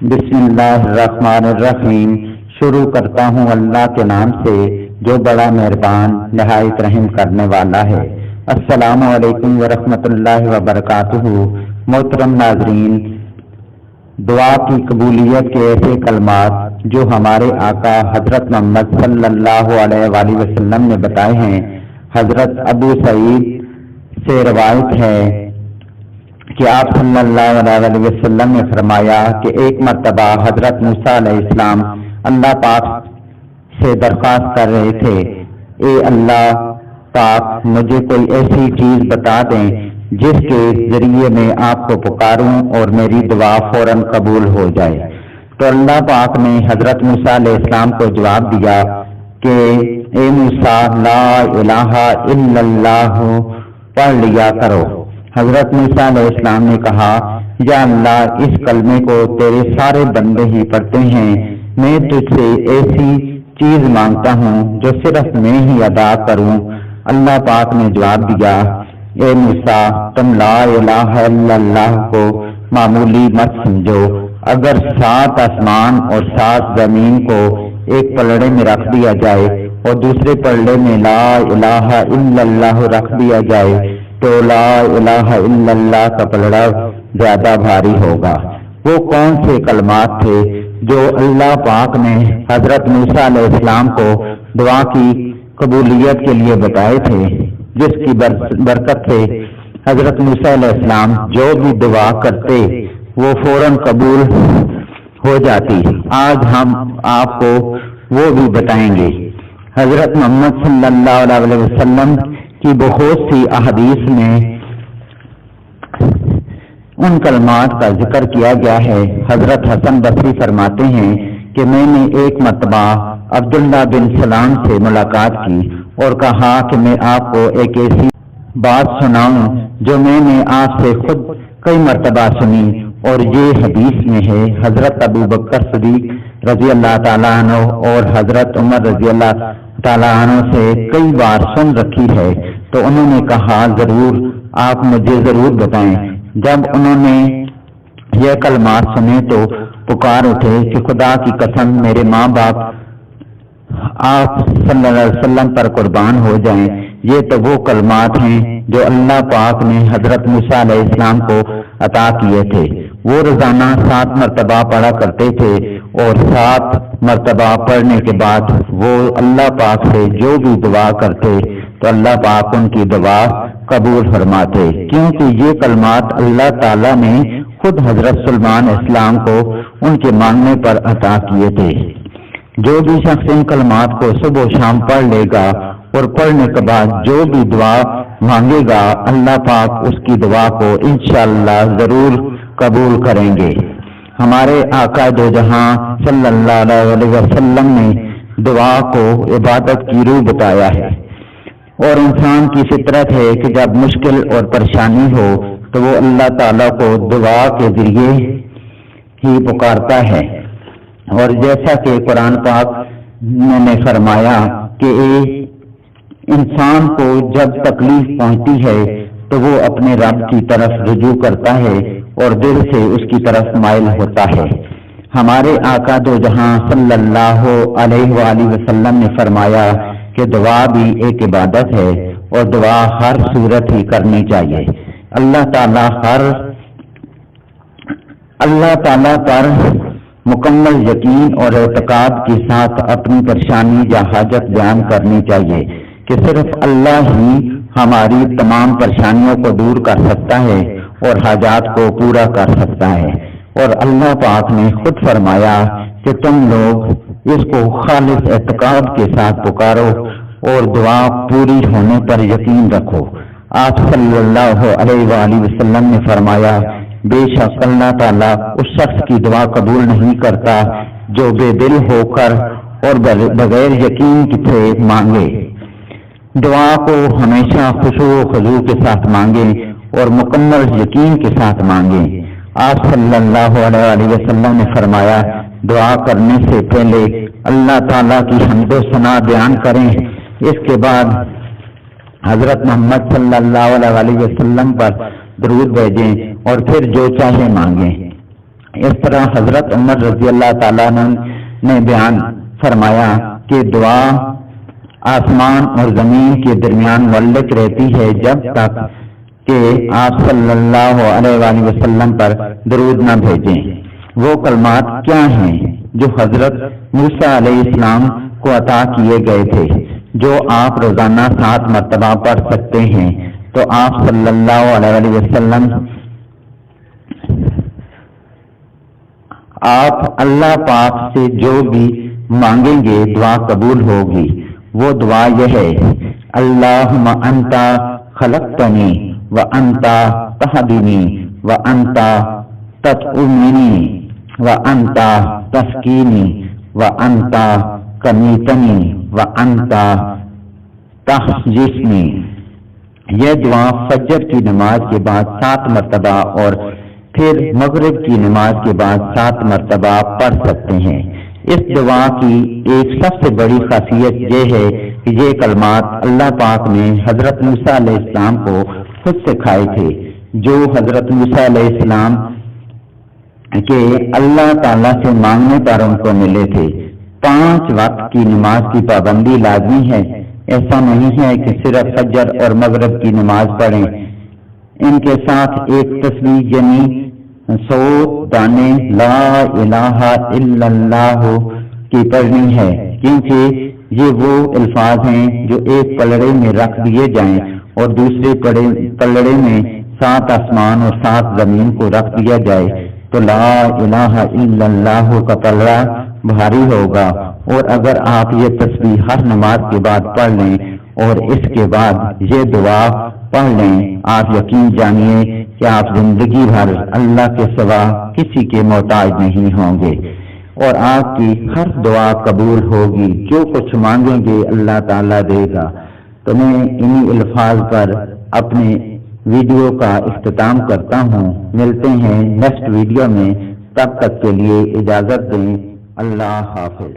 بسم اللہ الرحمن الرحیم۔ شروع کرتا ہوں اللہ کے نام سے جو بڑا مہربان نہایت رحم کرنے والا ہے۔ السلام علیکم ورحمۃ اللہ وبرکاتہ۔ محترم ناظرین، دعا کی قبولیت کے ایسے کلمات جو ہمارے آقا حضرت محمد صلی اللہ علیہ وآلہ وسلم نے بتائے ہیں۔ حضرت ابو سعید سے روایت ہے کہ آپ صلی اللہ علیہ وسلم نے فرمایا کہ ایک مرتبہ حضرت موسیٰ علیہ السلام اللہ پاک سے درخواست کر رہے تھے، اے اللہ پاک مجھے کوئی ایسی چیز بتا دیں جس کے ذریعے میں آپ کو پکاروں اور میری دعا فوراً قبول ہو جائے۔ تو اللہ پاک نے حضرت موسیٰ علیہ السلام کو جواب دیا کہ اے موسیٰ لا الہ الا اللہ پڑھ لیا کرو۔ حضرت موسیٰ علیہ السلام نے کہا، یا اللہ اس کلمے کو تیرے سارے بندے ہی پڑھتے ہیں، میں تجھ سے ایسی چیز مانگتا ہوں جو صرف میں ہی ادا کروں۔ اللہ پاک نے جواب دیا، اے موسیٰ تم لا الہ الا اللہ کو معمولی مت سمجھو۔ اگر 7 آسمان اور 7 زمین کو ایک پلڑے میں رکھ دیا جائے اور دوسرے پلڑے میں لا الہ الا اللہ رکھ دیا جائے تو لا الہ الا اللہ کا پلڑا زیادہ بھاری ہوگا۔ وہ کون سے کلمات تھے جو اللہ پاک نے حضرت موسیٰ علیہ السلام کو دعا کی قبولیت کے لیے بتائے تھے، جس کی برکت سے حضرت موسیٰ علیہ السلام جو بھی دعا کرتے وہ فوراً قبول ہو جاتی۔ آج ہم آپ کو وہ بھی بتائیں گے۔ حضرت محمد صلی اللہ علیہ وسلم کی بہت سی احادیث میں ان کلمات کا ذکر کیا گیا ہے۔ حضرت حسن بصری فرماتے ہیں کہ میں نے ایک مرتبہ عبداللہ بن سلام سے ملاقات کی اور کہا کہ میں آپ کو ایک ایسی بات سناؤں جو میں نے آپ سے خود کئی مرتبہ سنی اور یہ حدیث میں ہے۔ حضرت ابو بکر صدیق رضی اللہ تعالیٰ عنہ اور حضرت عمر رضی اللہ تعالیٰ عنہ سے کئی بار سن رکھی ہے، تو انہوں نے کہا ضرور، آپ مجھے ضرور بتائیں۔ جب انہوں نے یہ کلمات سنے تو پکار اٹھے کہ خدا کی قسم میرے ماں باپ آپ صلی اللہ علیہ وسلم پر قربان ہو جائیں، یہ تو وہ کلمات ہیں جو اللہ پاک نے حضرت موسیٰ علیہ السلام کو عطا کیے تھے۔ وہ روزانہ 7 مرتبہ پڑھا کرتے تھے اور 7 مرتبہ پڑھنے کے بعد وہ اللہ پاک سے جو بھی دعا کرتے تو اللہ پاک ان کی دعا قبول فرماتے، کیونکہ یہ کلمات اللہ تعالیٰ نے خود حضرت سلیمان اسلام کو ان کے مانگنے پر عطا کیے تھے۔ جو بھی شخص ان کلمات کو صبح و شام پڑھ لے گا اور پڑھنے کے بعد جو بھی دعا مانگے گا اللہ پاک اس کی دعا کو انشاءاللہ ضرور قبول کریں گے۔ ہمارے آقا دو جہاں صلی اللہ علیہ وسلم نے دعا کو عبادت کی روح بتایا ہے، اور انسان کی فطرت ہے کہ جب مشکل اور پریشانی ہو تو وہ اللہ تعالیٰ کو دعا کے ذریعے ہی پکارتا ہے۔ اور جیسا کہ قرآن پاک نے فرمایا کہ انسان کو جب تکلیف پہنچتی ہے تو وہ اپنے رب کی طرف رجوع کرتا ہے اور دل سے اس کی طرف مائل ہوتا ہے۔ ہمارے آقا دو جہاں صلی اللہ علیہ وآلہ وسلم نے فرمایا کہ دعا بھی ایک عبادت ہے اور دعا ہر صورت ہی کرنی چاہیے۔ اللہ تعالیٰ پر مکمل یقین اور اعتقاد کے ساتھ اپنی پریشانی یا حاجت بیان کرنی چاہیے کہ صرف اللہ ہی ہماری تمام پریشانیوں کو دور کر سکتا ہے اور حاجات کو پورا کر سکتا ہے۔ اور اللہ پاک نے خود فرمایا کہ تم لوگ اس کو خالص اعتقاد کے ساتھ پکارو اور دعا پوری ہونے پر یقین رکھو۔ آپ صلی اللہ علیہ وآلہ وسلم نے فرمایا، بے شک اللہ تعالیٰ اس شخص کی دعا قبول نہیں کرتا جو بے دل ہو کر اور بغیر یقین سے مانگے۔ دعا کو ہمیشہ خشوع و خضوع کے ساتھ مانگیں اور مکمل یقین کے ساتھ مانگیں۔ آپ صلی اللہ علیہ وسلم نے فرمایا، دعا کرنے سے پہلے اللہ تعالیٰ کی حمد و ثنا بیان کریں، اس کے بعد حضرت محمد صلی اللہ علیہ وسلم پر درود بھیجیں اور پھر جو چاہے مانگیں۔ اس طرح حضرت عمر رضی اللہ تعالیٰ عنہ نے بیان فرمایا کہ دعا آسمان اور زمین کے درمیان معلق رہتی ہے جب تک کہ آپ صلی اللہ علیہ وآلہ وسلم پر درود نہ بھیجیں۔ وہ کلمات کیا ہیں جو حضرت موسیٰ علیہ السلام کو عطا کیے گئے تھے، جو آپ روزانہ 7 مرتبہ پڑھ سکتے ہیں؟ تو آپ صلی اللہ علیہ وآلہ وسلم آپ اللہ پاک سے جو بھی مانگیں گے دعا قبول ہوگی۔ وہ دعا یہ ہے: اللہم انت خلقتنی وانت تہدینی وانت تطعمنی وانت تسقینی وانت تمیتنی وانت تحیینی۔ یہ دعا فجر کی نماز کے بعد 7 مرتبہ اور پھر مغرب کی نماز کے بعد 7 مرتبہ پڑھ سکتے ہیں۔ اس دعا کی ایک سب سے بڑی خاصیت یہ ہے کہ یہ کلمات اللہ پاک نے حضرت موسیٰ علیہ السلام کو خود سکھائے تھے، جو حضرت موسیٰ علیہ السلام کے اللہ تعالیٰ سے مانگنے پر ان کو ملے تھے۔ 5 وقت کی نماز کی پابندی لازمی ہے۔ ایسا نہیں ہے کہ صرف فجر اور مغرب کی نماز پڑھیں، ان کے ساتھ ایک تسبیح یعنی 100 دانے لا الہ الا اللہ کی پڑھنی ہے، کیونکہ یہ وہ الفاظ ہیں جو ایک پلڑے میں رکھ دیے جائیں اور دوسرے پلڑے میں 7 آسمان اور 7 زمین کو رکھ دیا جائے تو لا الہ الا اللہ کا پلڑا بھاری ہوگا۔ اور اگر آپ یہ تسبیح ہر نماز کے بعد پڑھ لیں اور اس کے بعد یہ دعا پڑھ لیں، آپ یقین جانیے کہ آپ زندگی بھر اللہ کے سوا کسی کے محتاج نہیں ہوں گے اور آپ کی ہر دعا قبول ہوگی۔ جو کچھ مانگیں گے اللہ تعالیٰ دے گا۔ تو میں انہی الفاظ پر اپنے ویڈیو کا اختتام کرتا ہوں۔ ملتے ہیں نیکسٹ ویڈیو میں، تب تک کے لیے اجازت دیں۔ اللہ حافظ۔